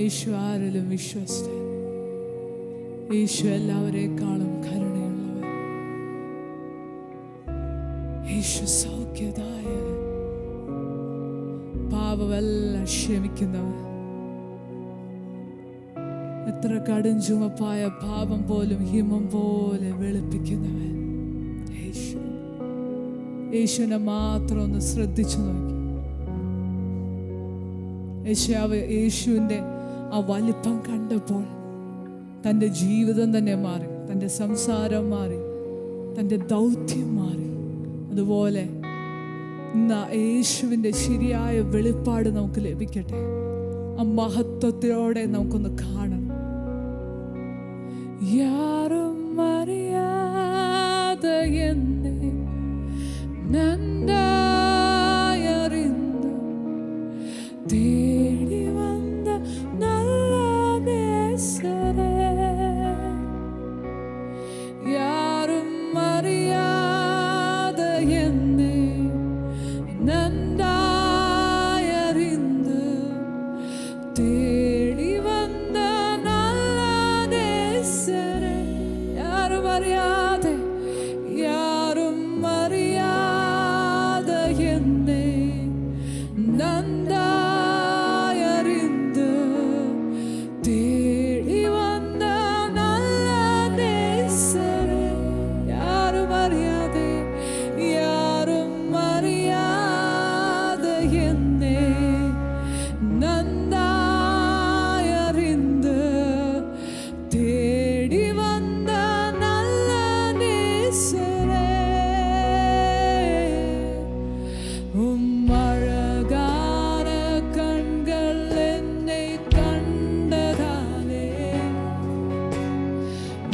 യേശു ആരിലും വിശ്വസ്തൻ. യേശു എല്ലാവരെക്കാളും കരുണയുള്ളവൻ. യേശു സൗഖ്യദായകൻ, പാപമെല്ലാം ക്ഷമിക്കുന്നവൻ. എത്ര കടും ചുമപ്പായ പാപം പോലും ഹിമം പോലെ വെളുപ്പിക്കുന്നവൻ യേശു. യേശുവിനെ മാത്രം ഒന്ന് ശ്രദ്ധിച്ചു നോക്കി. യേശുവിൻ്റെ ആ വലിപ്പം കണ്ടപ്പോൾ തൻ്റെ ജീവിതം തന്നെ മാറി, തൻ്റെ സംസാരം മാറി, തൻ്റെ ദൗത്യം മാറി. അതുപോലെ ഇന്ന് യേശുവിൻ്റെ ശരിയായ വെളിപ്പാട് നമുക്ക് ലഭിക്കട്ടെ. ആ മഹത്വത്തോടെ നമുക്കൊന്ന് കാണണം. യാരും അറിയാതെ എന്നെ നന്നായി അറിഞ്ഞു തേടി വന്ന നല്ല നേസരേ. യാരും അറിയാതെ എന്നെ നന്നായി അറിഞ്ഞു തേടി വന്ന നല്ല നേസരേ. യാരും അറിയാതെ, യാരും അറിയാതെ എന്നെ നന്നായി അറിഞ്ഞു തേടി വന്ന നല്ല നേസരേ. യാരും അറിയാതെ, യാരും അറിയാതെ എന്നെ നന്നായി അറിഞ്ഞു തേടി വന്ന നല്ല നേസരേ. അഴകാന കண்கள் என்னை கண்டதாலே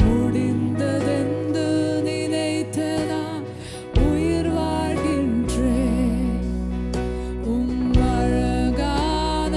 முடிந்ததென்று நினைத்து நான் உயிர் வாழ்கின்றேன். அழகான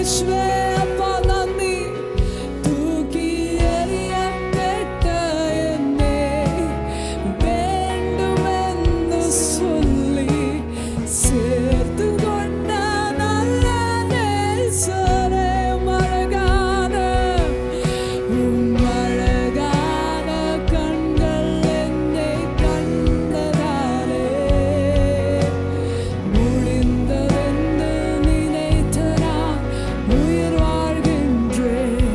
യേശുവേ അപ്പാ നന്ദി. തൂക്കി എറിയപ്പെട്ട എന്നെ വേണ്ടുമെന്നു ചൊല്ലി ചേർത്തുകൊണ്ട നല്ല നേസരെ മഴകാന കണ്ണുകൾ എന്നെ കണ്ടതാലേ முடிந்ததென்று நினைத்த நான் உயிர் வாழ்கின்றேன்.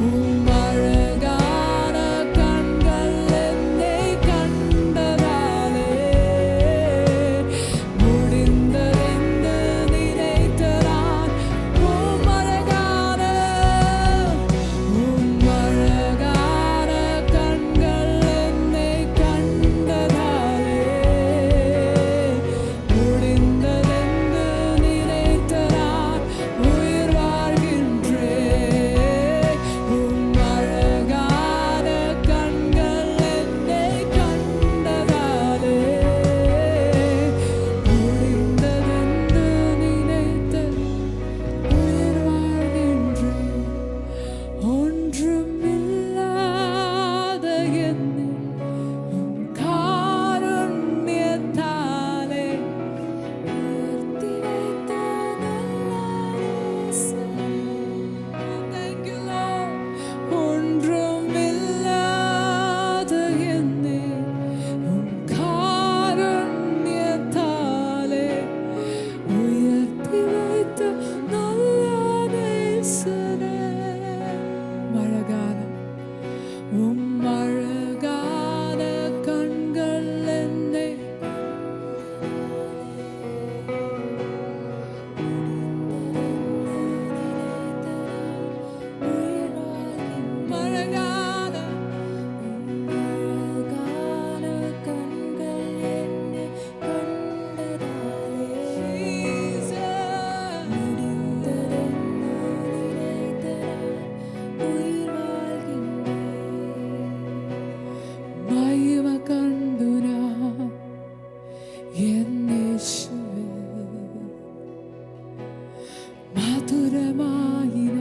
உம் அழகான கண்கள் என்னை கண்டதாலே முடிந்ததென்று நினைத்த நான் உம் அழகான கண்கள் என்னை கண்டதாலே முடிந்ததென்று நினைத்த நான் உயிர் வாழ்கின்றேன். உம் அழகான கண்கள் என்னை கண்டதாலே முடிந்ததென்று நினைத்த உயிர் வாழ்கின்றேன். ஒன்றுமில்லாத என்னை உம் காருண்யத்தாலே உயர்த்தி வைத்த நல்ல நேசரே. Thank you, Lord. ஒன்றுமில்லாத என்னை உம் காருண்யத்தாலே உயர்த்தி வைத்த நல்ல நேசரே. அழகான அழகான கண்கள் என்னை அழகான கண்கள் என்னை கண்டதாலே மகிமை கண்டு நான் என் യേശുവേ മധുരമായിന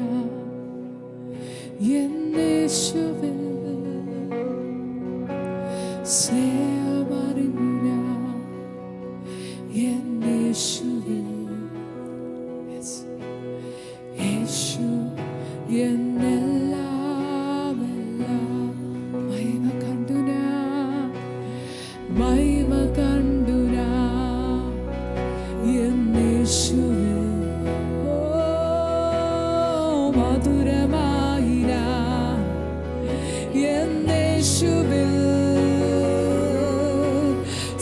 എൻ യേശുവേ സ്നേഹമറിഞ്ഞു ഞാൻ എൻ യേശുവേ. Yes. യേശു എന്നെല്ലാം എല്ലാം മഹിമ കണ്ടു ഞാൻ എൻ യേശുവേ. ഓ മധുരമായിന എൻ യേശുവിൽ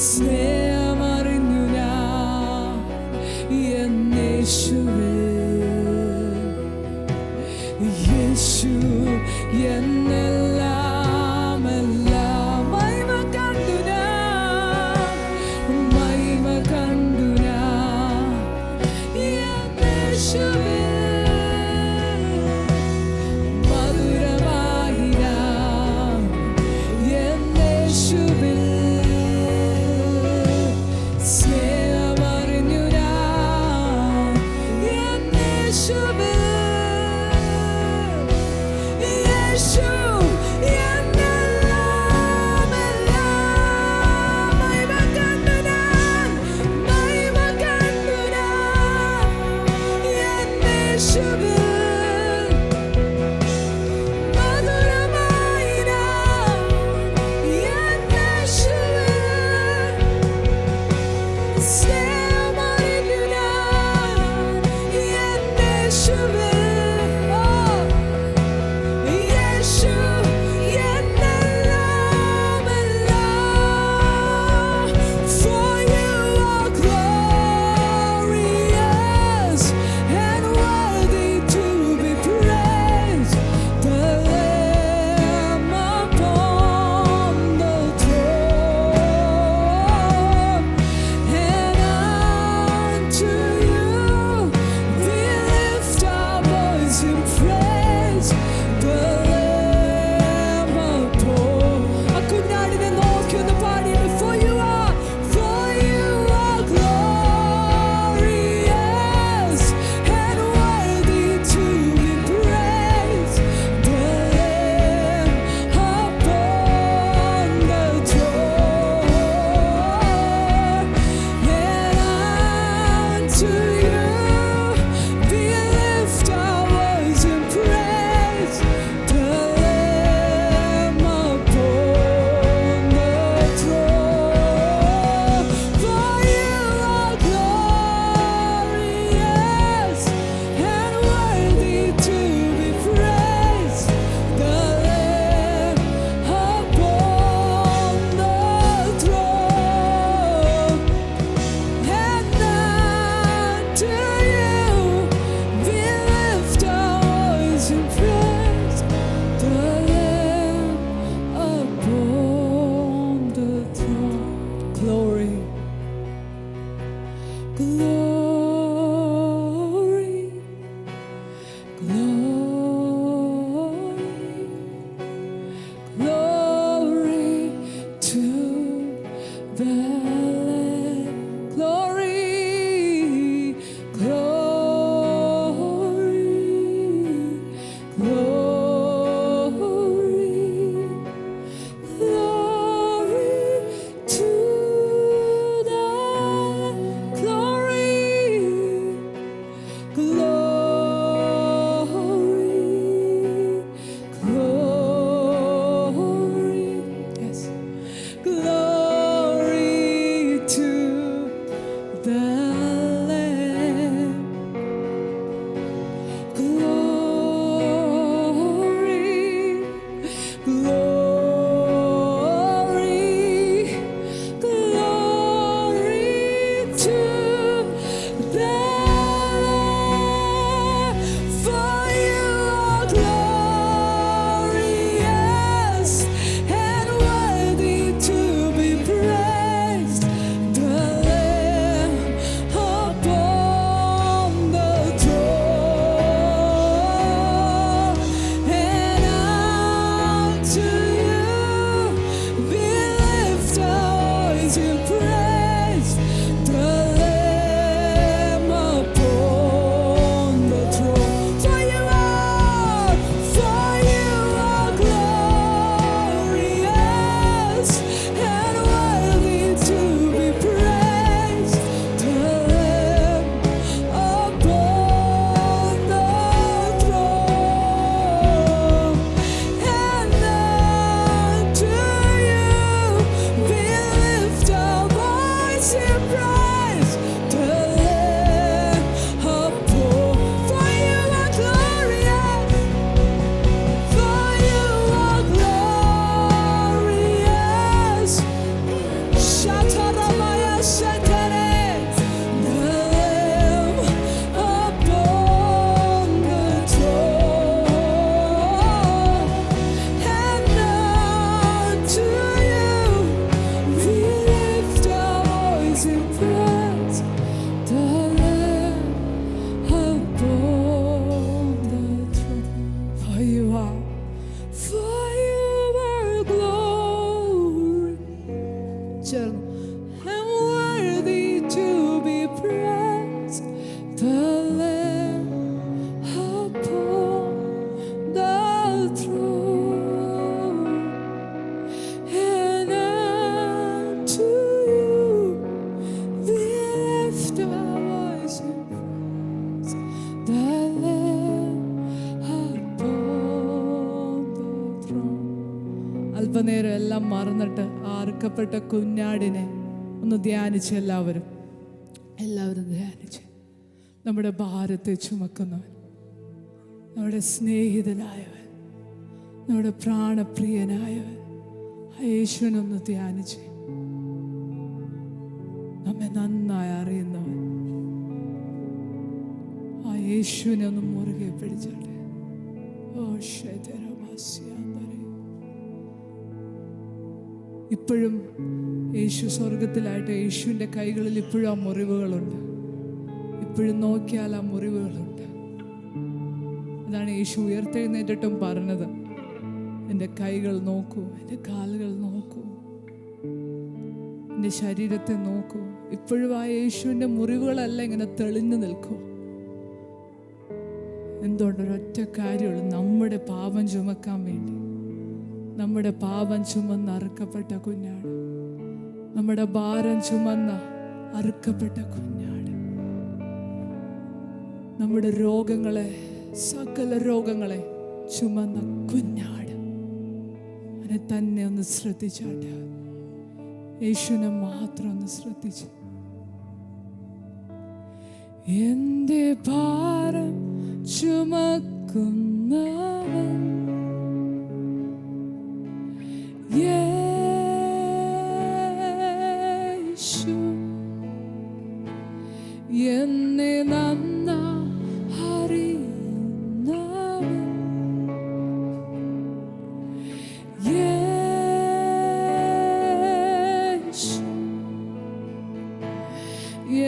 സ്നേഹമറിഞ്ഞു ഞാൻ എൻ യേശുവേ. യേശു എന്നെല്ലാം എല്ലാം മഹിമ കണ്ടു ഞാൻ എൻ യേശുവേ. മധുരമായിന എൻ യേശുവിൽ സ്നേഹമറിഞ്ഞു ഞാൻ എൻ യേശുവേ. യേശു എന്നെല്ലാം എല്ലാം മഹിമ കണ്ടു ഞാൻ എൻ യേശുവേ. മധുരമായിന എൻ യേശുവേ. സ്നേഹമറിഞ്ഞു ഞാൻ എൻ യേശുവേ. യേശു എന്നെല്ലാം എല്ലാം. For you are glorious and worthy അല്പനേരം എല്ലാം മറന്നിട്ട് ആ അറുക്കപ്പെട്ട കുഞ്ഞാടിനെ ഒന്ന് ധ്യാനിച്ച് എല്ലാവരും ധ്യാനിച്ച് നമ്മുടെ ഭാരത്തെ ചുമക്കുന്നവൻ, നമ്മുടെ സ്നേഹിതനായവൻ, നമ്മുടെ പ്രാണപ്രിയനായവൻ യേശുവിനൊന്ന് ധ്യാനിച്ച്, നമ്മെ നന്നായി അറിയുന്നവൻ ആ യേശുവിനെ ഒന്ന് മുറുകെ പിടിച്ചാട്ടെ. ഇപ്പോഴും യേശു സ്വർഗത്തിലായിട്ട് യേശുവിൻ്റെ കൈകളിൽ ഇപ്പോഴും ആ മുറിവുകളുണ്ട്. ഇപ്പോഴും നോക്കിയാൽ ആ മുറിവുകളുണ്ട്. അതാണ് യേശു ഉയർത്തെഴുന്നേറ്റിട്ടും പറഞ്ഞത്, എൻ്റെ കൈകൾ നോക്കൂ, എൻ്റെ കാലുകൾ നോക്കൂ, എൻ്റെ ശരീരത്തെ നോക്കൂ. ഇപ്പോഴും ആ യേശുവിൻ്റെ മുറിവുകളല്ല ഇങ്ങനെ തെളിഞ്ഞു നിൽക്കൂ. എന്തുകൊണ്ടൊരൊറ്റ കാര്യമുള്ളൂ, നമ്മുടെ പാപം ചുമക്കാൻ വേണ്ടി, നമ്മുടെ പാപം ചുമന്ന് അറുക്കപ്പെട്ട കുഞ്ഞാട്, നമ്മുടെ ഭാരം ചുമന്ന അറുക്കപ്പെട്ട കുഞ്ഞാട്, നമ്മുടെ രോഗങ്ങളെ, സകല രോഗങ്ങളെ ചുമന്ന കുഞ്ഞാട്, അതിനെ തന്നെ ഒന്ന് ശ്രദ്ധിച്ചാട്ടെ. യേശുവിനെ മാത്രം ഒന്ന് ശ്രദ്ധിച്ച്, എൻ്റെ ഭാരം ചുമക്കുന്നവൻ യേശു, എന്നെ നന്നാ അറിയുന്നവൻ യേശു,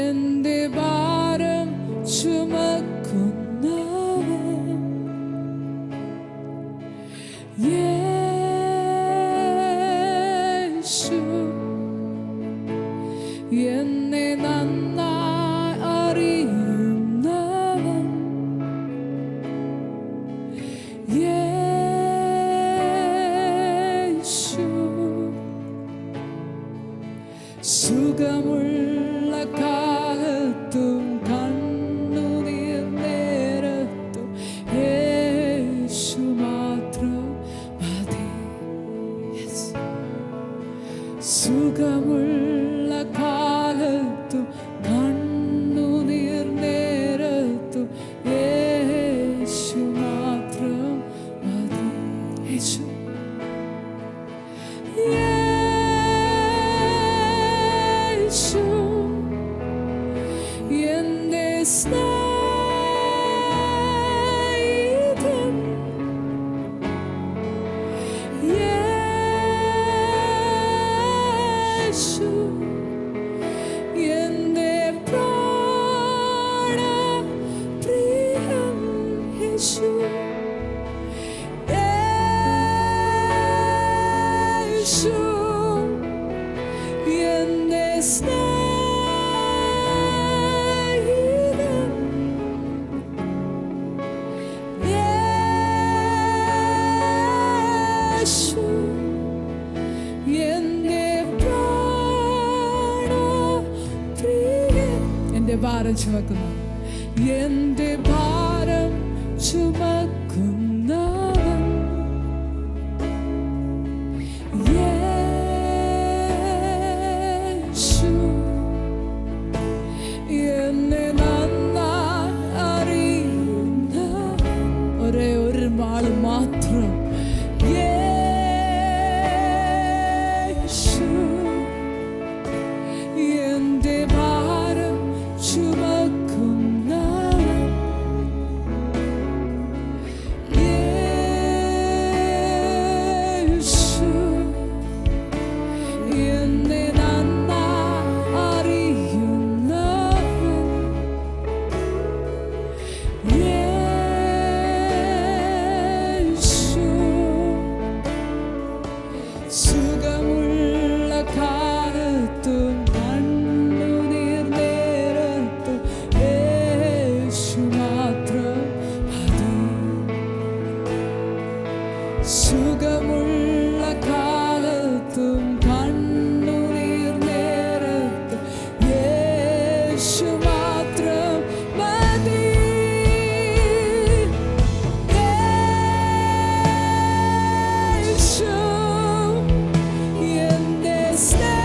എൻ്റെ ഭാരം ചുമക്കുന്നവൻ ചുമക്കുന്നു. എന്റെ ഭാരം ചുമക്കുന്നവൻ യേശു, എന്നെ നന്നായി അറിയുന്നവൻ, ഒരേ ഒരു ആള് മാത്രം. യേശു, എന്റെ ഭാരം ചുമക്കുന്നവൻ യേശു, എന്നെ നന്നായി അറിയുന്നവൻ യേശു, സുഖമുള്ള കാലത്തും കണ്ണുനീർ നേരത്തും യേശു മാത്രം മതി. സുഖമുള്ള കാലത്തും കണ്ണുനീർ നേരത്തും യേശു മാത്രം മതി. യേശു, എന്റെ സ്നേഹിതൻ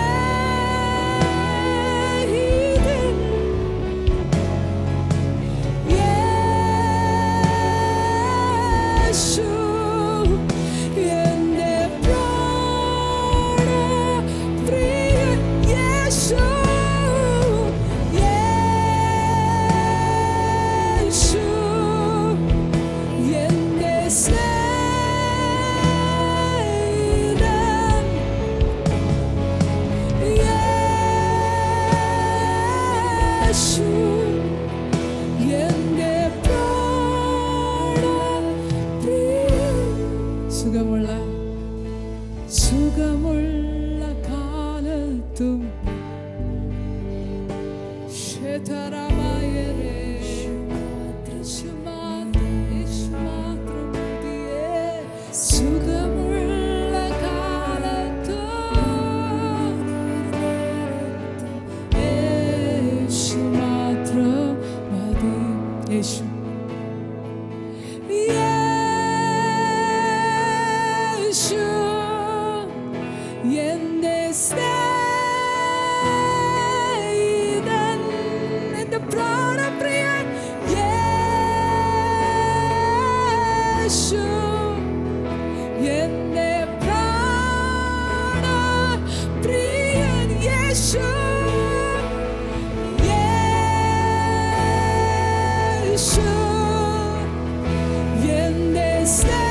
യേശു, എന്റെ പ്രാണപ്രിയൻ യേശു, യേശു, എന്റെ സ്നേഹിതൻ യേശു, എന്റെ പ്രാണപ്രിയൻ. സുഖമുള്ള കാലത്തും ശതരമായരേ സുഖമുള്ള കാലത്തും യേശു മാത്രം മതി. യേശു, യേശു, എന്റെ സ്നേഹിതൻ, എന്റെ പ്രാണപ്രിയൻ യേശു, എന്റെ പ്രാണപ്രിയൻ യേശു, യേശു, എന്റെ സ്നേഹിതനോ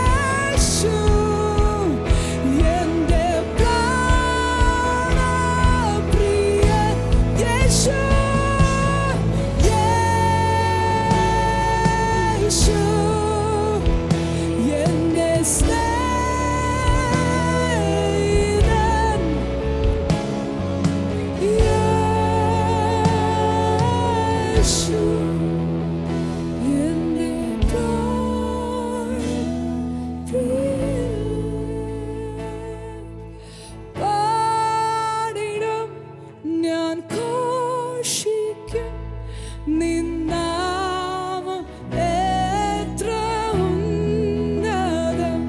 യേശു, എന്റെ പ്രാണപ്രിയൻ യേശു, യേശു, എന്റെ സ്നേഹിതൻ യേശു, എന്റെ പ്രാണപ്രിയൻ. പാടിടും ഞാൻ ഘോഷിക്കും നിൻ നാമം എത്ര ഉന്നതം.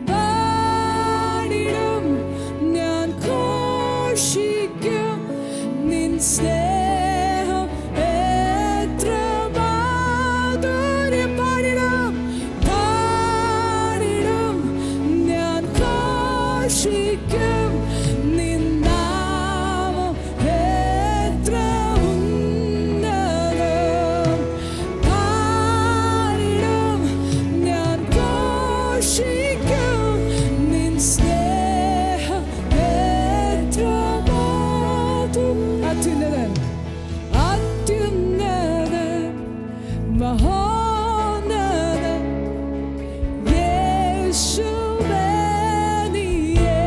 പാടിടും ഞാൻ ഘോഷിക്കും നിൻ സ്നേഹം എത്ര മാധുര്യം. പാടിടും ഞാൻ ഘോഷിക്കും നിൻ നാമം എത്ര ഉന്നതം. പാടിടും ഞാൻ ഘോഷിക്കും നിൻ സ്നേഹം എത്ര മാധുര്യം. അത്യുന്നതൻ, അത്യുന്നതൻ, മഹോന്നതൻ യേശുവേ നീയേ.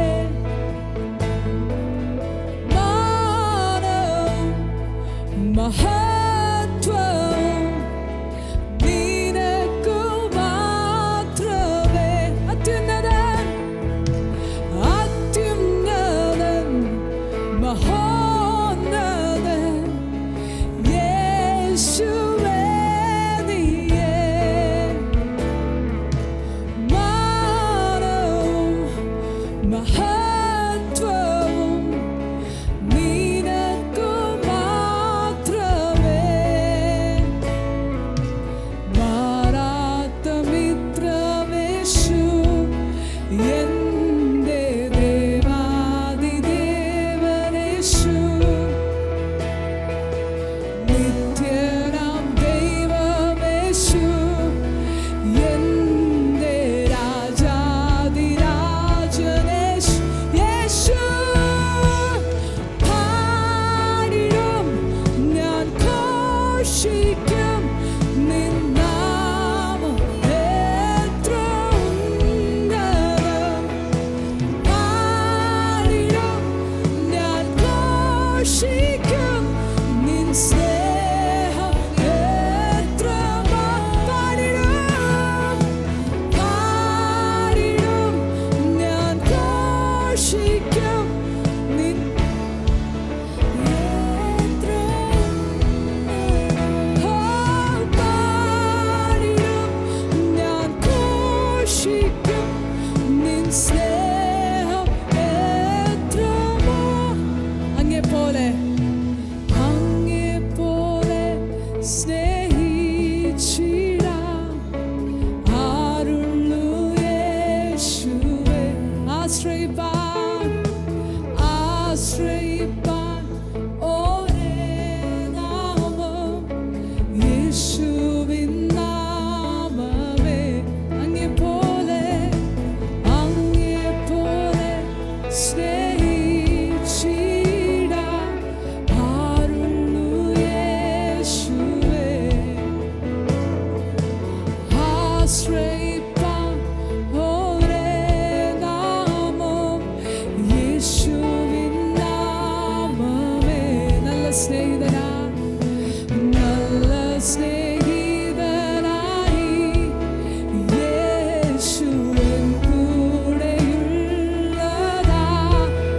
ഘോഷിക്കും നിൻ പാടിടും ഞാൻ ഘോഷിക്കും നിൻ സ്നേഹം എത്രമോ അങ്ങെപ്പോലെ സ്നേഹിച്ചിടാം ആരുള്ളു യേശുവേ ആശ്രയിപ്പാൻ ഒരേ നാമം യേശുവിൻ നാമമേ അങ്ങെപ്പോലെ സ്നേഹിച്ചിടാം ആരുള്ളു യേശുവേ ആശ്രയിപ്പാൻ ഒരേ നാമം യേശുവിൻ നാമമേ നല്ല സ്നേഹിതനായി യേശുവിൻ കൂടെയുള്ളതാ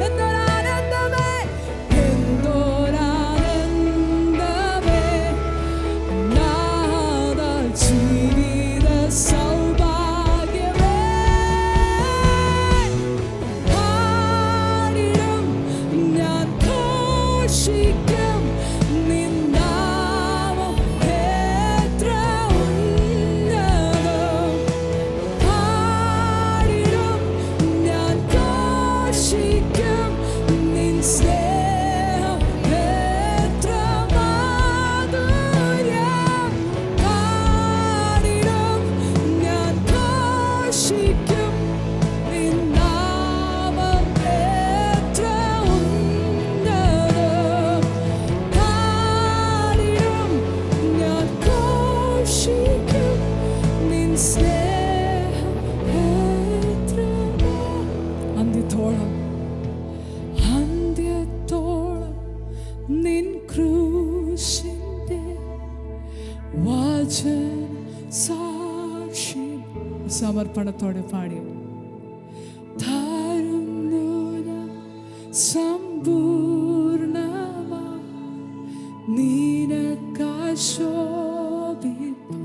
എന്തൊരാനന്ദമേ നാദാ ജീവിത സൗഭാഗ്യമേ പാടിടും ഞാൻ ഘോഷിക്കും നിൻ നാമം എത്ര ഉന്നതം പാടിടും ഞാൻ ഘോഷിക്കും നിൻ സ്നേഹം എത്ര മാധുര്യം പാടിടും ഞാൻ ഘോഷിക്കും നിൻ നാമം എത്ര ഉന്നതം പാടിടും ഞാൻ ഘോഷിക്കും നിൻ സ്നേഹം എത്രമോ അന്ത്യത്തോളം നിൻ ക്രൂശിന്റെ വചന സാക്ഷി സമർപ്പണത്തോടെ പാടി തരുന്നു ഞാൻ സമ്പൂർണമാ നിനക്കായി ശോഭിപ്പാൻ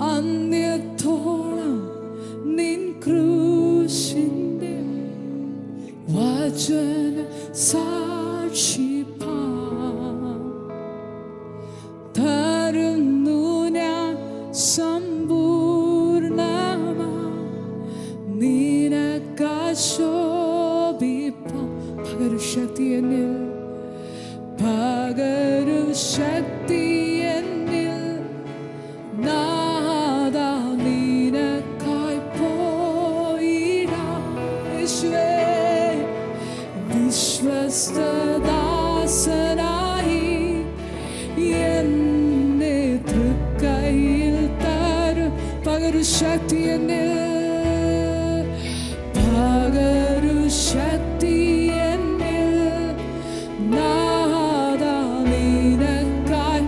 അന്ത്യത്തോളം നിൻ ക്രൂശിന്റെ വചന സാക്ഷിപ്പാൻ തരുന്നു ഞാൻ സമ്പൂർണമാ നിനക്കായി ശോഭിപ്പാൻ പകരു ശക്തി എന്നിൽ നാദാ നിനക്കായി പോയിടാം യേശുവേ വിശ്വസ്തദാസനായി എന്നെ തൃക്കൈയിൽ തരും പകരു ശക്തി എന്നിൽ പകരു ശക്തി എന്നിൽ നാദാ നിനക്കായി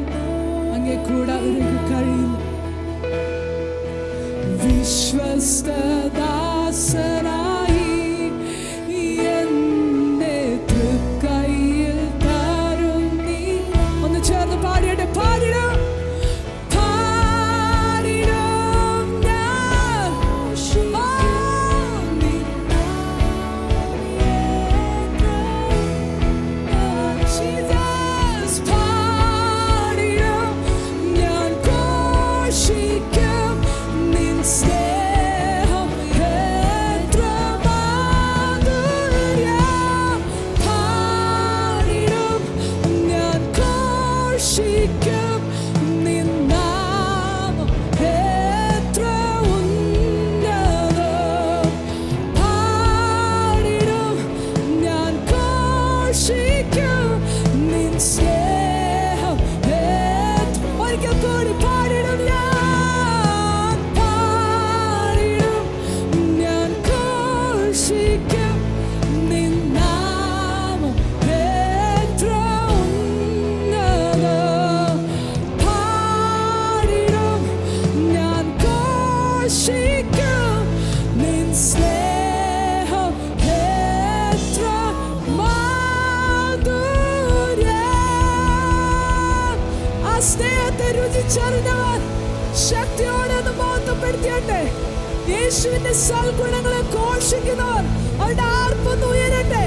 യേശുവിന്റെ സൽഗുണങ്ങളെ ഘോഷിക്കുന്നവർ അവരുടെ ആർപ്പൊന്ന് ഉയരട്ടെ.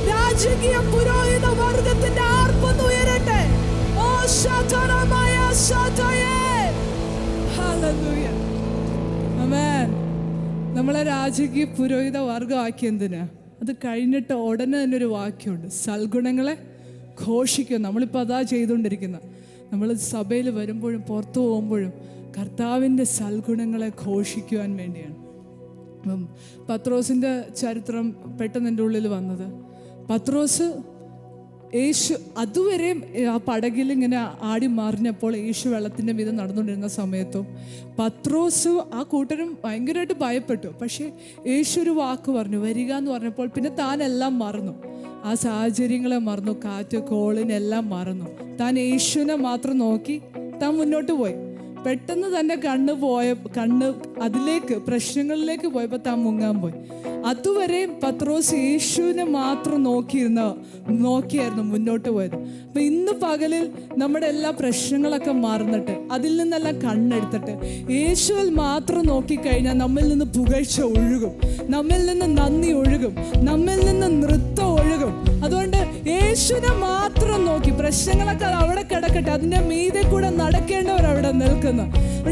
രാജകീയ പുരോഹിത വർഗത്തിന്റെ ആർപ്പൊന്ന് ഉയരട്ടെ. ഓ ശതനമായ ശതയേ. ഹല്ലേലൂയ. ആമേൻ. നമ്മളെ രാജകീയ പുരോഹിത വർഗമാക്കി എന്തിനാ? അത് കഴിഞ്ഞിട്ട് ഉടനെ തന്നെ ഒരു വാക്യമുണ്ട്, സൽഗുണങ്ങളെ ഘോഷിക്കുക. നമ്മളിപ്പോൾ അതാ ചെയ്തുകൊണ്ടിരിക്കുന്നത്. നമ്മൾ സഭയിൽ വരുമ്പോഴും പുറത്തു പോകുമ്പോഴും കർത്താവിൻ്റെ സൽഗുണങ്ങളെ ഘോഷിക്കുവാൻ വേണ്ടിയാണ്. പത്രോസിൻ്റെ ചരിത്രം പെട്ടെന്ന് എൻ്റെ ഉള്ളിൽ വന്നത്, പത്രോസ് യേശു അതുവരെയും ആ പടകിൽ ഇങ്ങനെ ആടി മറിഞ്ഞപ്പോൾ യേശു വെള്ളത്തിൻ്റെ മീതെ നടന്നുകൊണ്ടിരുന്ന സമയത്തും പത്രോസ് ആ കൂട്ടരും ഭയങ്കരമായിട്ട് ഭയപ്പെട്ടു. പക്ഷേ യേശു ഒരു വാക്ക് പറഞ്ഞു, വരിക എന്ന് പറഞ്ഞപ്പോൾ പിന്നെ താനെല്ലാം മറന്നു. ആ സാഹചര്യങ്ങളെ മറന്നു, കാറ്റ് കോളിനെല്ലാം മറന്നു. താൻ യേശുവിനെ മാത്രം നോക്കി താൻ മുന്നോട്ട് പോയി. പെട്ടെന്ന് തന്നെ കണ്ണ് അതിലേക്ക് പ്രശ്നങ്ങളിലേക്ക് പോയപ്പോൾ താൻ മുങ്ങാൻ പോയി. അതുവരെയും പത്രോസ് യേശുവിനെ മാത്രം നോക്കിയായിരുന്നു മുന്നോട്ട് പോയത്. അപ്പം ഇന്ന് പകലിൽ നമ്മുടെ എല്ലാ പ്രശ്നങ്ങളൊക്കെ മറന്നിട്ട് അതിൽ നിന്നെല്ലാം കണ്ണെടുത്തിട്ട് യേശുവിൽ മാത്രം നോക്കിക്കഴിഞ്ഞാൽ നമ്മിൽ നിന്ന് പുകഴ്ച ഒഴുകും, നമ്മിൽ നിന്ന് നന്ദി ഒഴുകും, നമ്മിൽ നിന്ന് നൃത്തം ഒഴുകും. അതുകൊണ്ട് യേശുവിനെ മാത്രം നോക്കി, പ്രശ്നങ്ങളൊക്കെ അവിടെ കിടക്കട്ടെ, അതിൻ്റെ മീതെ കൂടെ നടക്കേണ്ടവർ അവിടെ നിൽക്കുന്നു.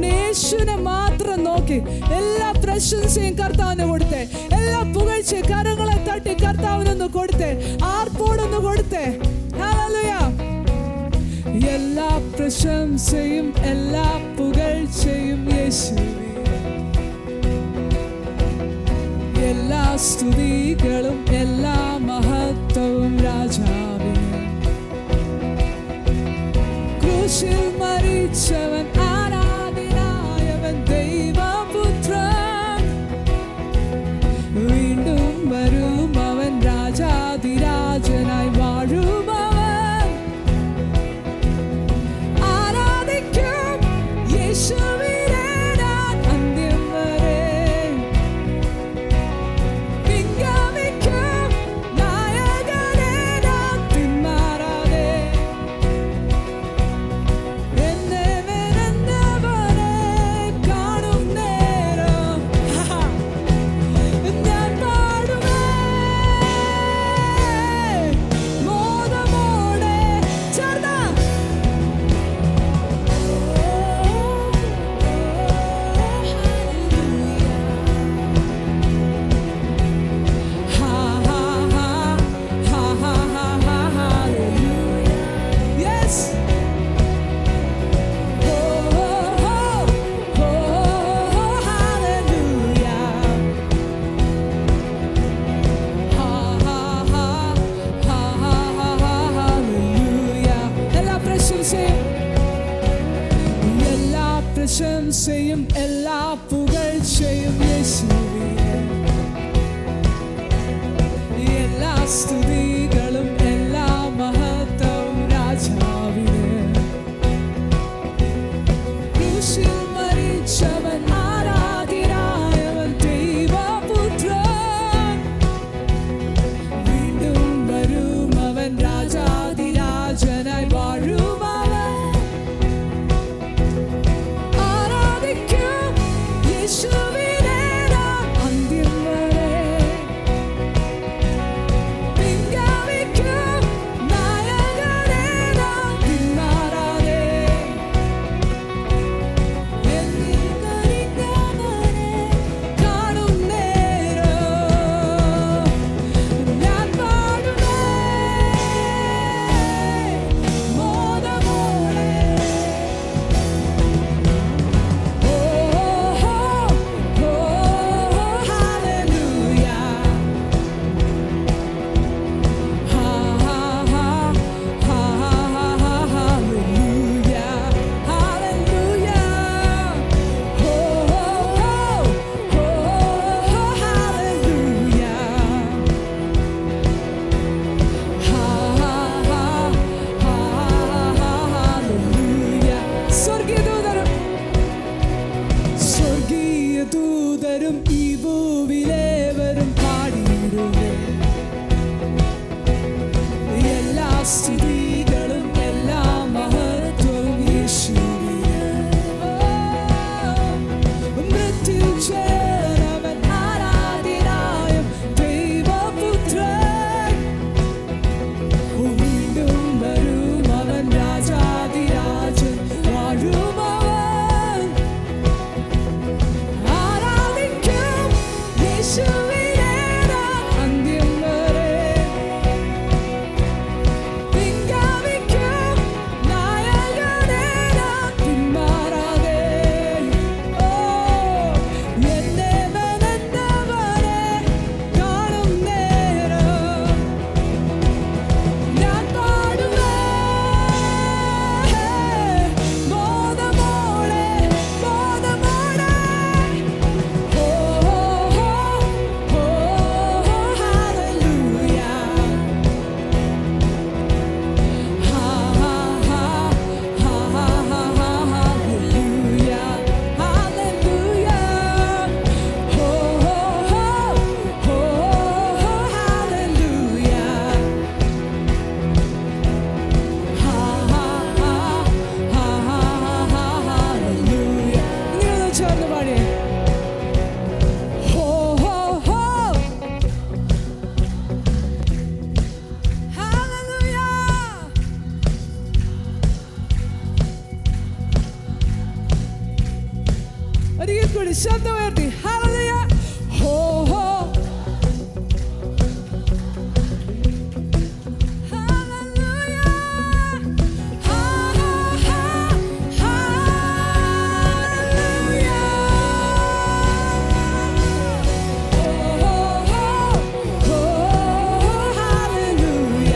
യേശുവിനെ മാത്രം നോക്കി എല്ലാ പ്രശംസയും കർത്താവിന് കൊടുത്തേ, എല്ലാ പുകഴ്ചയും കരങ്ങളെ തട്ടി കർത്താവിനൊന്ന് കൊടുത്തേ, ആർപ്പോടൊന്ന് കൊടുത്തേ. ഹല്ലേലൂയ. എല്ലാ പ്രശംസയും എല്ലാ പുകഴ്ചയും യേശുവേ, എല്ലാ സ്തുതികളും എല്ലാ മഹത്വവും രാജാവിന്. ക്രൂശിൽ മരിച്ചവൻ ആരാധനായവൻ ദൈവപുത്രൻ, വീണ്ടും വരും അവൻ രാജാതിരാജനായി വാഴുമവൻ. ആരാധിക്കും യേശുവിനെ ഞാൻ അന്ത്യം വരെ, വിങ്കമിക്കും നായകനെ ഞാൻ പിന്മാറാതെ. എന്നെ ശബ്ദം ഉയർത്തി ഹല്ലേലൂയ. ഹോ ഹോ ഹല്ലേലൂയ. ഹാ ഹാ ഹാ ഹല്ലേലൂയ. ഹോ ഹോ ഹോ ഹല്ലേലൂയ.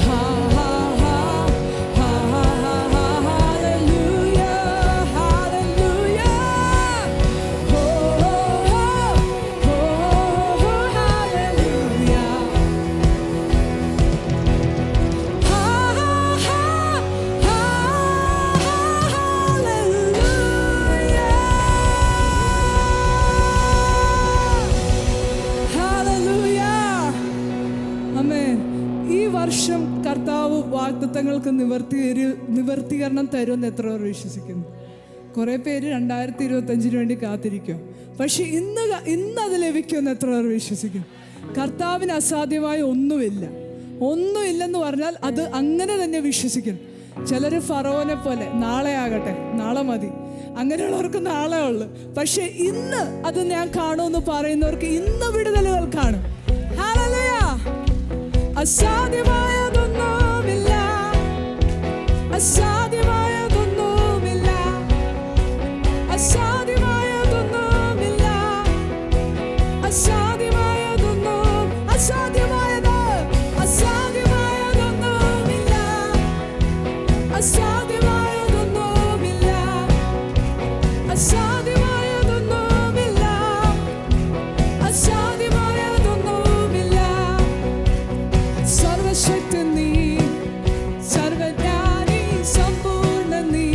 ഹാ ഹാ ഹാ ഹല്ലേലൂയ. ഹല്ലേലൂയ. ഹോ ഹോ ഹല്ലേലൂയ. ഹാ ഹാ ഹല്ലേലൂയ. ആമേൻ. ഈ വർഷം കർത്താവ് വാഗ്ദത്തങ്ങൾക്ക് നിവർത്തീകരണം തരുമെന്ന് എത്ര പേർ വിശ്വസിക്കുന്നു? കുറേ പേര് 2025 വേണ്ടി കാത്തിരിക്കും. പക്ഷെ ഇന്ന് അത് ലഭിക്കുമെന്ന് എത്ര പേർ വിശ്വസിക്കുന്നു? കർത്താവിന് അസാധ്യമായ ഒന്നുമില്ലെന്ന് പറഞ്ഞാൽ അത് അങ്ങനെ തന്നെ വിശ്വസിക്കുന്നു. ചിലർ ഫറവോനെ പോലെ നാളെ ആകട്ടെ, നാളെ മതി, അങ്ങനെയുള്ളവർക്ക് നാളെ ഉള്ളു. പക്ഷെ ഇന്ന് അത് ഞാൻ കാണുമെന്ന് പറയുന്നവർക്ക് ഇന്ന് വിടുതലുകൾ കാണും. ഹല്ലേലൂയ. അസാധ്യമായതൊന്നുമില്ല, അസാധ്യമായതൊന്നുമില്ല, അസാധ്യമായതൊന്നുമില്ല, അസാധ്യമായതൊന്നും അസാധ്യമായത് അസാധ്യമായതൊന്നുമില്ല, അസാധ്യമായതൊന്നുമില്ല, അസാധ്യമായതൊന്നുമില്ല, അസാധ്യമായതൊന്നുമില്ല. സർവശക്തൻ നീ, സർവജ്ഞാനി, സമ്പൂർണ്ണ നീ.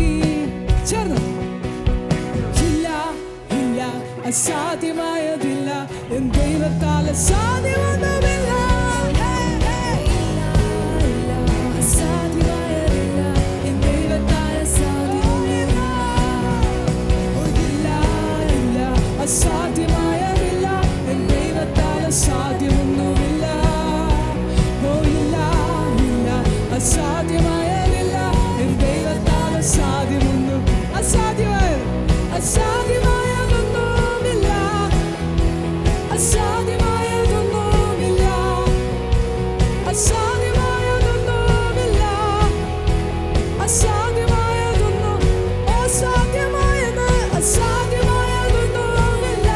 ചേർന്ന് ഇല്ല ഇല്ല അസാധ്യമായതില്ല, എൻ ദൈവത്താൽ അസാധ്യമൊന്നുമില്ല. അസാധ്യമായതില്ല, എൻ ദൈവത്താൽ അസാധ്യമൊന്നുമില്ല. ഇല്ല ഇല്ല അസാധ്യമായതില്ല, എൻ ദൈവത്താൽ അസാധ്യമൊന്നുമില്ല. അസാധ്യമായതില്ല, എൻ ദൈവത്താൽ അസാധ്യമൊന്നും അസാധ്യമായതൊന്നുമില്ല, അസാധ്യമായതൊന്നുമില്ല, അസാധ്യമായതൊന്നുമില്ല, അസാധ്യമായതൊന്നും അസാധ്യമായത് അസാധ്യമായതൊന്നുമില്ല,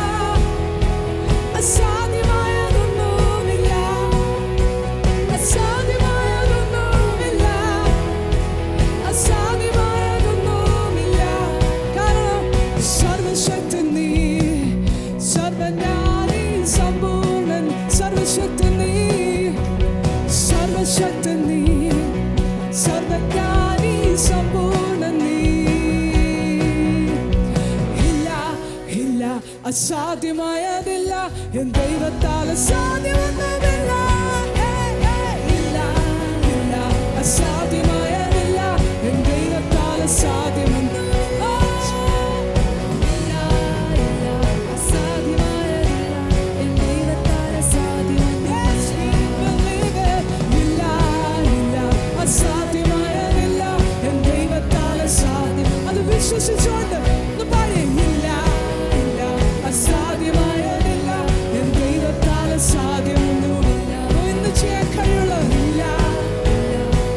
അസാധ്യമായതൊന്നുമില്ല, അസാധ്യമായതൊന്നുമില്ല, അസാധ്യമായതൊന്നുമില്ല. കാരണം സർവശക്തൻ നീ, സർവജ്ഞാനി, സമ്പൂർണ്ണൻ. സർവശക്തൻ നീ, സർവശക്തൻ നീ, സർവജ്ഞാനി, സമ്പൂർണ്ണൻ നീ. ഇല്ല ഇല്ല അസാധ്യമായതില്ല, എൻ ദൈവത്താൽ അസാധ്യമൊന്നുമില്ല. ഇല്ല ഇല്ല അസാധ്യമായതില്ല, എൻ ദൈവത്താൽ അസാധ്യമൊന്നും. ഇല്ല ഇല്ല അസാധ്യമായതില്ല, എൻ ദൈവത്താൽ അസാധ്യമൊന്നും. ഇല്ല ഇല്ല അസാധ്യമായതില്ല, എൻ ദൈവത്താൽ അസാധ്യം. അത് വിശ്വസിച്ചുകൊണ്ട് ഒന്ന് പാടി. ഇല്ല ഇല്ല അസാധ്യമായതില്ല, എൻ ദൈവത്താൽ അസാധ്യമൊന്നുമില്ല. ഇന്ന് ചെയ്യാൻ കഴിയുള്ളൂ. ഇല്ല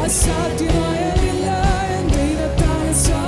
അസാധ്യമായതില്ല, എൻ ദൈവത്താൽ അസാധ്യം.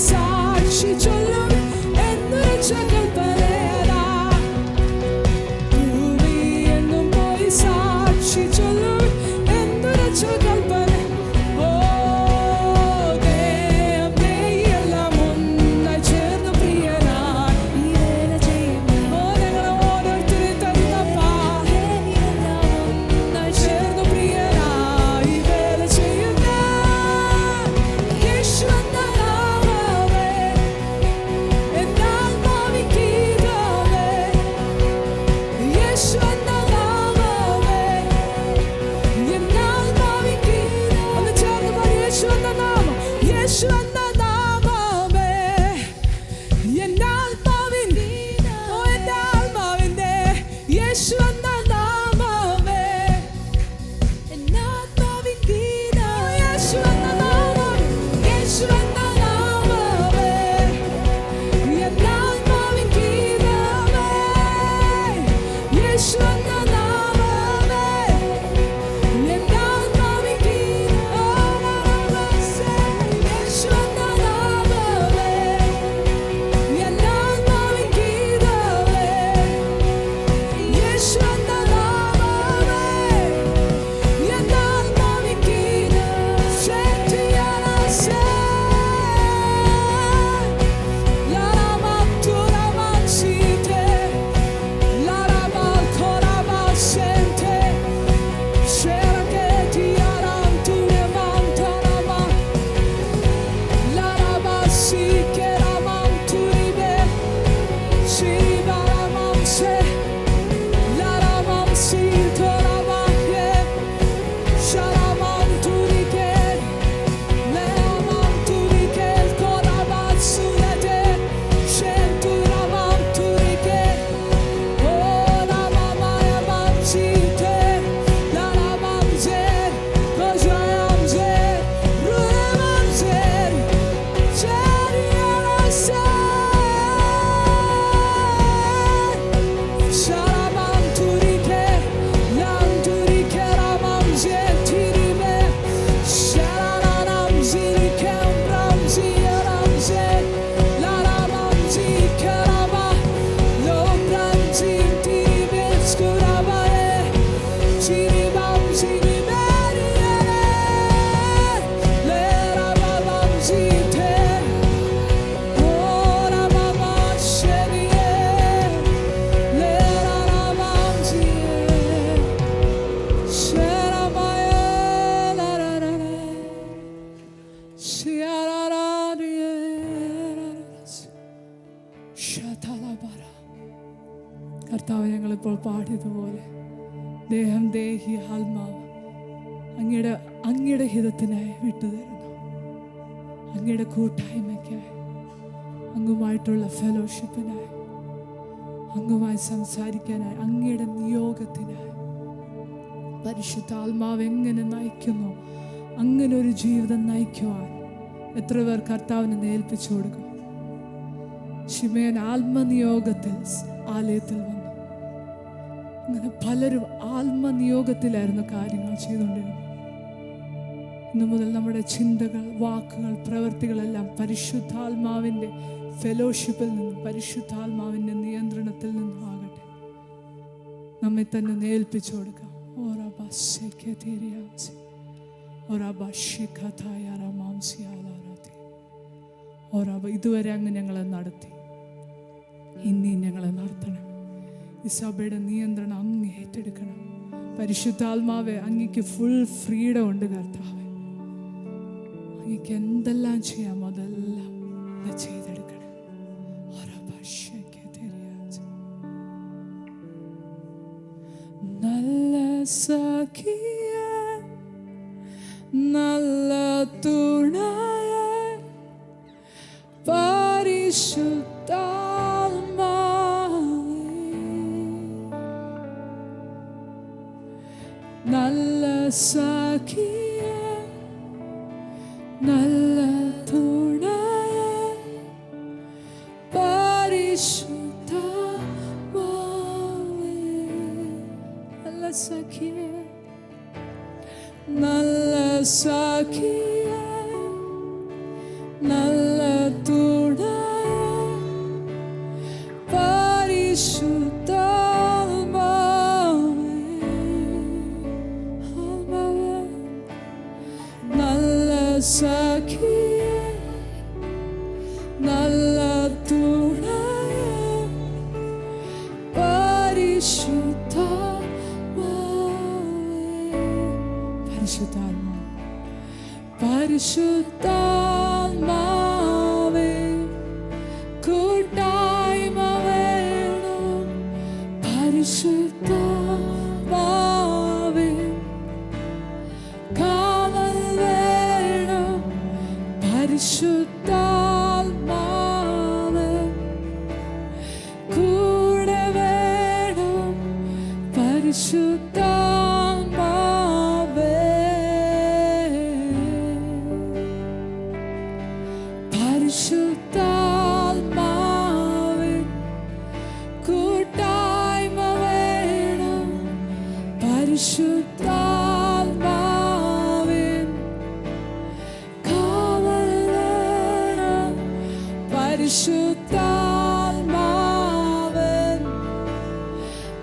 സാക്ഷി ചൊല്ലും എന്നുരച്ച കൽപ്പനയതാ. ഭൂമി എന്നും പോയി സാക്ഷി ചൊല്ലും എന്നുരച്ച കൽപ്പന. ഓ ദേയം ദേയെല്ലാം ഒന്നായി ചേർന്ന് പ്രിയനായി ഈ വേല ചെയ്യുന്ന. ഓ ഞങ്ങളെ ഓരോരുത്തരെയും തരുന്നപ്പാ ഒന്നായി ചേർന്ന് പ്രിയനായി ഈ വേല ചെയ്യുന്ന യേശു എന്ന നാമമേ എന്നാത്മാവിൻ ഗീതമേ. യേശു എന്ന നാമമേ എന്നാത്മാവിൻ ഗീതം. ഒന്ന് ചേർന്ന് പാടി യേശു എന്ന നാമം. യേശു എന്ന നാമമേ എന്നാത്മാവിൻ ഗീതം. ഓ എൻ്റെ ആത്മാവിൻ്റെ യേശു എന്ന നാമമേ എന്നാത്മാവിൻ ഗീതം. യേശു എന്ന നാമം. യേശു എന്ന നാമമേ എന്നാത്മാവിൻ ഗീതമേ. യേശു എന്ന നാമമേ എന്നാത്മാവിൻ ഗീതം. യേശു എന്ന നാമമേ എന്നാത്മാവിൻ ഗീതമേ. യേശു എന്ന നാമമേ എന്നാത്മാവിൻ ഗീതം. ശക്തിയാലേ ലാരാമാത്തുരാമാച്ചിതേ ലാരാമാൽഖോരാമാസെന്റേ ശേരകേതിയാരാംതുരമാംതരാമാ ലാരാമാസിക്കേരാമാംതുരിബേ ശിരിബാരാമാംസേ ലാരാമാംസിൽത്തോരാമാഹേ ശാരാമാംതുരികേ ലേരാമാംതുരികേ കോരാമാത്സുരദേ ശേന്തുരാമാംതുരികേ ഓ ലാമാമായാമാംസിതേ ലാരാമാംസേ കോശായാംസേ റുയാമാംസേ ശാരിയാലാസേ ശാരാമാംതുരികേ ലാംതുരികേ രാമാംസേ തിരിബേ ശാരാരാംസിരികേ ബ്രാംസിയാരാംസേ ലാരാമാംസികേ രാമാ ലോബ്രാംസിം തിരിബേ സ്കുരാബായേ ചിരിബാംസിരിബേരിയരേ ലേരാമാംസിതേ ഓരാമാമാശരിയേ ലേരാമാംസിയേ ശരമായേ ലാരാരാരേ ശിയാരാരാരിയേ ശതലബര. കർത്താവ്, ഞങ്ങളിപ്പോൾ പാടിയതുപോലെ ദേഹം ദേഹി ആത്മാവ് അങ്ങയുടെ ഹിതത്തിനായി വിട്ടുതരുന്നു. അങ്ങയുടെ കൂട്ടായ്മയ്ക്കായി, അങ്ങുമായിട്ടുള്ള ഫെലോഷിപ്പിനായി, അങ്ങുമായി സംസാരിക്കാനായി, അങ്ങയുടെ നിയോഗത്തിനായി. പരിശുദ്ധാത്മാവ് എങ്ങനെ നയിക്കുന്നു അങ്ങനെ ഒരു ജീവിതം നയിക്കുവാൻ എത്ര പേർ കർത്താവിനെ ഏൽപ്പിച്ചു കൊടുക്കും? ശിമയോൻ ആത്മനിയോഗത്തിൽ ആലയത്തിൽ വന്നു. അങ്ങനെ പലരും ആത്മനിയോഗത്തിലായിരുന്നു കാര്യങ്ങൾ ചെയ്തുകൊണ്ടിരുന്നത്. ഇന്നു മുതൽ നമ്മുടെ ചിന്തകൾ, വാക്കുകൾ, പ്രവൃത്തികളെല്ലാം പരിശുദ്ധാത്മാവിൻ്റെ ഫെലോഷിപ്പിൽ നിന്നും പരിശുദ്ധാത്മാവിൻ്റെ നിയന്ത്രണത്തിൽ നിന്നും ആകട്ടെ. നമ്മെ തന്നെ ഏൽപ്പിച്ചു കൊടുക്കാം. ഇതുവരെ അങ്ങ് ഞങ്ങളെ നടത്തി, ഇനിയും ഞങ്ങളെ നടത്തണം. ഈ സഭയുടെ നിയന്ത്രണം അങ്ങ് ഏറ്റെടുക്കണം. പരിശുദ്ധാത്മാവെ, അങ്ങക്ക് ഫുൾ ഫ്രീഡം ഉണ്ട് കർത്താവെ. അങ്ങക്ക് എന്തെല്ലാം ചെയ്യാമോ അതെല്ലാം ചെയ്തെടുക്കണം. നല്ല സഖിയ നല്ല തുണയ പരിശുദ്ധാത്മാവേ, നല്ല സഖിയ നല്ല തുണയ പരിശുദ്ധാത്മാവേ, നല്ല സഖിയ നല്ല സഖിയ നല്ല നല്ല തുണയേ പരിശുദ്ധാത്മാവേ കൂട്ടായ്മ വേണം. പരിശുദ്ധാത്മാവേ കാവൽ വേണം. പരിശുദ്ധാത്മാവേ കൂടെ വേണം. പരിശുദ്ധാത്മാവേ പരിശുദ്ധാത്മാവേ കൂട്ടായ്മ വേണം. പരിശുദ്ധാത്മാവേ കാവൽ വേണം. പരിശുദ്ധാത്മാവേ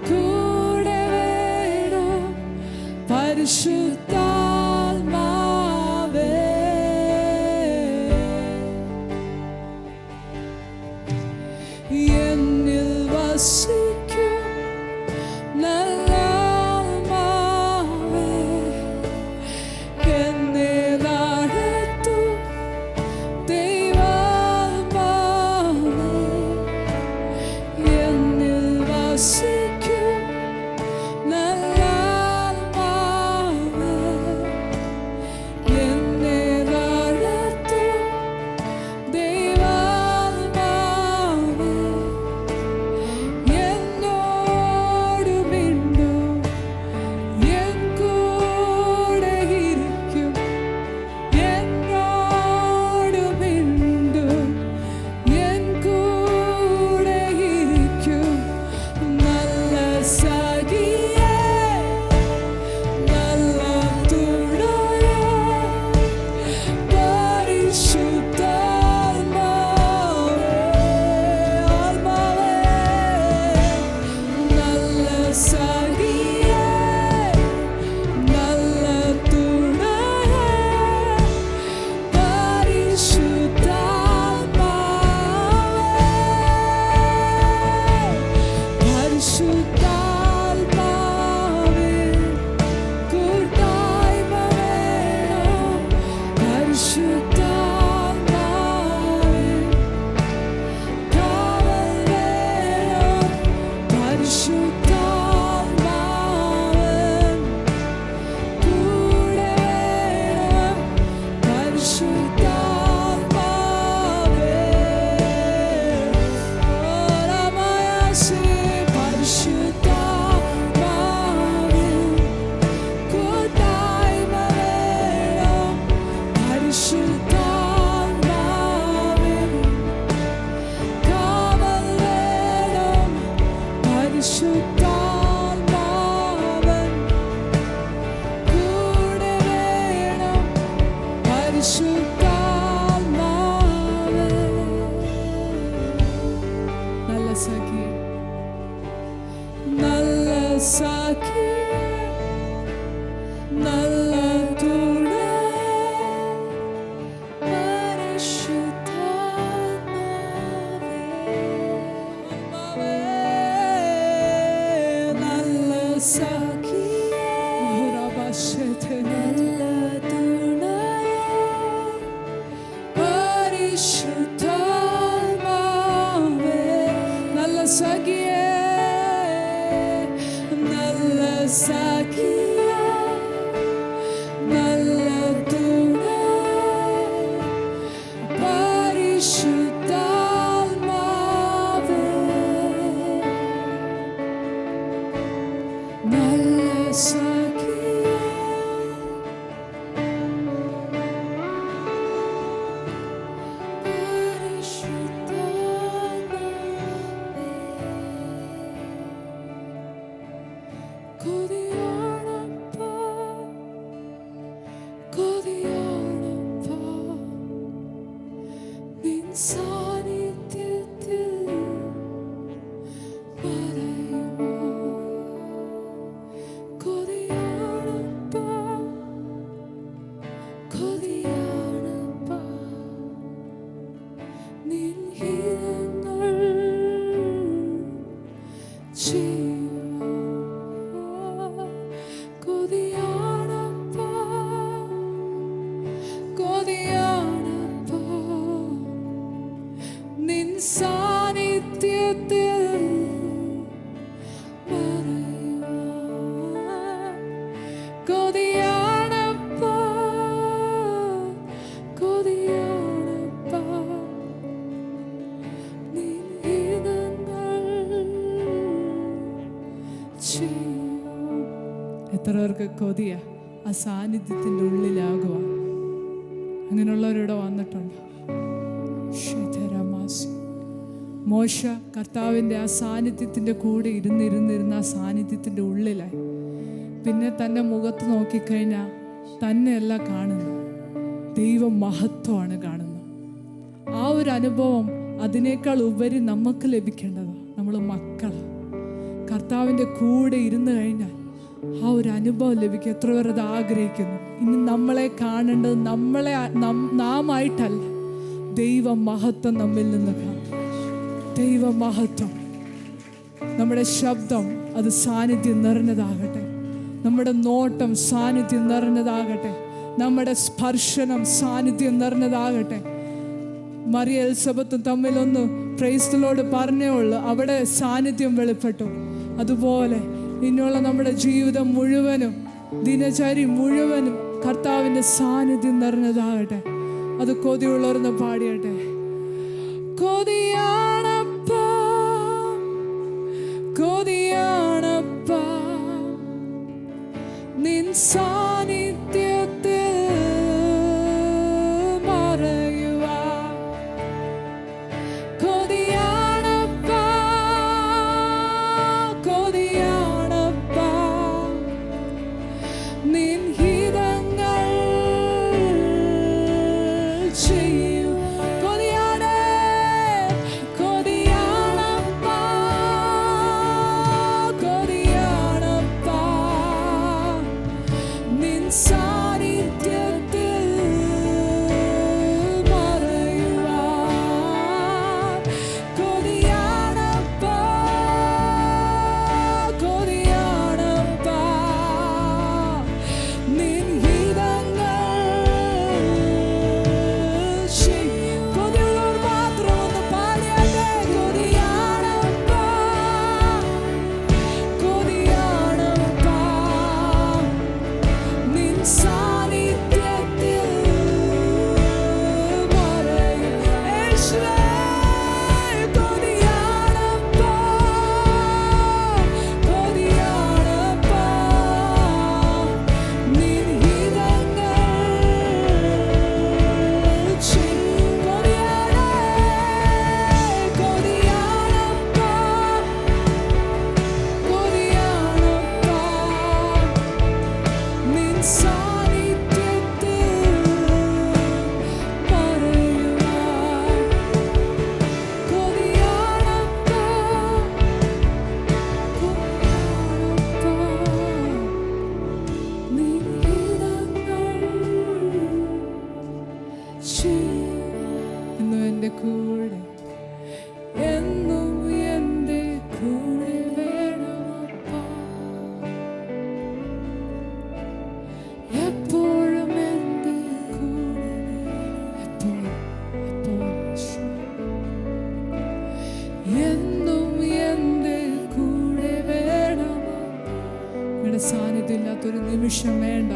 കൂടെ വേണം. പരിശുദ്ധാത്മാവേ എന്നിൽ വസിക്കും നല്ല ആത്മാവേ എന്നെ നടത്തും ദൈവാത്മാവേ എന്നിൽ വസിക്കും നല്ല ആത്മാവേ എന്നെ നടത്തും ദൈവാത്മാവേ എന്നോട് മിണ്ടും എൻ കൂടെ ഇരിക്കും. എന്നോട് മിണ്ടും എൻ കൂടെ ഇരിക്കും. നല്ല സഖിയേ നല്ല തുണയേ പരിശുദ്ധാത്മാവേ ആത്മാവേ നല്ല സഖിയേ നല്ല തുണയേ പരിശുദ്ധാത്മാവേ പരിശുദ്ധാത്മാവേ കൂട്ടായ്മ വേണം. പരിശുദ്ധാത്മാവേ കാവൽ വേണം. പരിശുദ്ധാത്മാവേ കൂടെ വേണം. പരിശുദ്ധാത്മാവേ ഓരമയസി പരിശുദ്ധാത്മാവേ കൂട്ടായ്മ വേണം. പരിശുദ്ധാത്മാവേ കാവൽ വേണം. പരിശുദ്ധാത്മാവേ കൂടെ വേണം. പരിശുദ്ധാത്മാവേ നല്ല സഖിയേ നല്ല സഖിയേ നല്ല തുണയേ പരിശുദ്ധാത്മാവേ നല്ല സഖിയേ നല്ല തുണയേ പരിശുദ്ധാത്മാവേ നല്ല സഖിയേ നല്ല സഖിയേ നല്ല തുണയേ പരിശുദ്ധാത്മാവേ നല്ല സഖിയേ കൊതിയാണപ്പാ കൊതിയാണപ്പാ നിൻ സാന്നിധ്യത്തിൽ മറയുമോ. കൊതിയാണപ്പാ കൊതിയാണപ്പാ നിൻ ഹിതങ്ങൾ ചെയ്യുവാൻ കൊതിയാണപ്പാ, കൊതിയാണപ്പാ. നിൻ സാന്നിധ്യത്തിൽ മറയുവാൻ കൊതിയാണപ്പാ, കൊതിയാണപ്പാ. നിൻ ഹിതങ്ങൾ ചെയ്യും. എത്ര പേർക്ക് കൊതിയ ആ സാന്നിധ്യത്തിൻ്റെ ഉള്ളിലാകുവാൻ? അങ്ങനെയുള്ളവരിവിടെ വന്നിട്ടുണ്ട്. മോശ കർത്താവിൻ്റെ ആ സാന്നിധ്യത്തിൻ്റെ കൂടെ ഇരുന്നിരുന്ന ആ സാന്നിധ്യത്തിൻ്റെ ഉള്ളിലായി. പിന്നെ തന്നെ മുഖത്ത് നോക്കിക്കഴിഞ്ഞാൽ തന്നെയല്ല കാണുന്നത്, ദൈവ മഹത്വമാണ് കാണുന്നത്. ആ ഒരു അനുഭവം അതിനേക്കാൾ ഉപരി നമുക്ക് ലഭിക്കേണ്ടത്. നമ്മൾ മക്കൾ കർത്താവിൻ്റെ കൂടെ ഇരുന്ന് കഴിഞ്ഞാൽ ആ ഒരു അനുഭവം ലഭിക്കും. എത്ര പേർ അത് ആഗ്രഹിക്കുന്നു? ഇനി നമ്മളെ കാണേണ്ടത് നാമായിട്ടല്ല, ദൈവ മഹത്വം നമ്മിൽ നിന്ന് കാണും. ദൈവ മഹത്വം, നമ്മുടെ ശബ്ദം അത് സാന്നിധ്യം നിറഞ്ഞതാകട്ടെ, നമ്മുടെ നോട്ടം സാന്നിധ്യം നിറഞ്ഞതാകട്ടെ, നമ്മുടെ സ്പർശനം സാന്നിധ്യം നിറഞ്ഞതാകട്ടെ. മറിയ എലിസബത്തും തമ്മിലൊന്ന് പ്രൈസ് ദി ലോർഡ് പറഞ്ഞേ ഉള്ളൂ, അവിടെ സാന്നിധ്യം വെളിപ്പെട്ടു. അതുപോലെ ഇനിയുള്ള നമ്മുടെ ജീവിതം മുഴുവനും, ദിനചര്യ മുഴുവനും കർത്താവിൻ്റെ സാന്നിധ്യം നിറഞ്ഞതാകട്ടെ. അത് കൊതിയുള്ളവരെന്ന് പാടിയട്ടെ. കൊതിയാണപ്പാ, കൊതിയാണപ്പാ, നിൻ സാന്നിധ്യത്തിൽ മറയുവാൻ കൊതിയാണപ്പാ, കൊതിയാണപ്പാ. നിൻ ഹിതങ്ങൾ ചെയ്യും. കൊതിയാണ്, കൊതിയാണപ്പാ, കൊതിയാണപ്പാ. നിൻ സാന്നിധ്യത്തിൽ മറയുവാൻ കൊതിയാണപ്പാ, കൊതിയാണപ്പാ. നിൻ ഹിതങ്ങൾ ചെയ്യും. കൊതിയുള്ളവർ മാത്രം ഒന്ന് പാടിയാട്ടെ. കൊതിയാണപ്പാ, കൊതിയാണപ്പാ. നിൻ സാന്നിധ്യത്തിൽ മറയും. യേശുവേ, കൊതിയാണപ്പാ, കൊതിയാണപ്പാ. നിൻ ഹിതങ്ങൾ ചെയ്യും. കൊതിയാണ്, കൊതിയാണപ്പാ, കൊതിയാണപ്പാ. നിൻ സാന്നിധ്യത്തിൽ മറയുവാൻ കൊതിയാണപ്പാ, കൊതിയാണപ്പാ. നിൻ ഹിതങ്ങൾ ചെയ്യും. എന്നും എൻ്റെ കൂടെ, എന്നും എൻ്റെ കൂടെ വേണമപ്പാ. എപ്പോഴും എൻ്റെ കൂടെ, എപ്പോഴും, എന്നും എൻ്റെ കൂടെ വേണം. നിങ്ങളുടെ സാന്നിധ്യം ഇല്ലാത്തൊരു നിമിഷം വേണ്ട.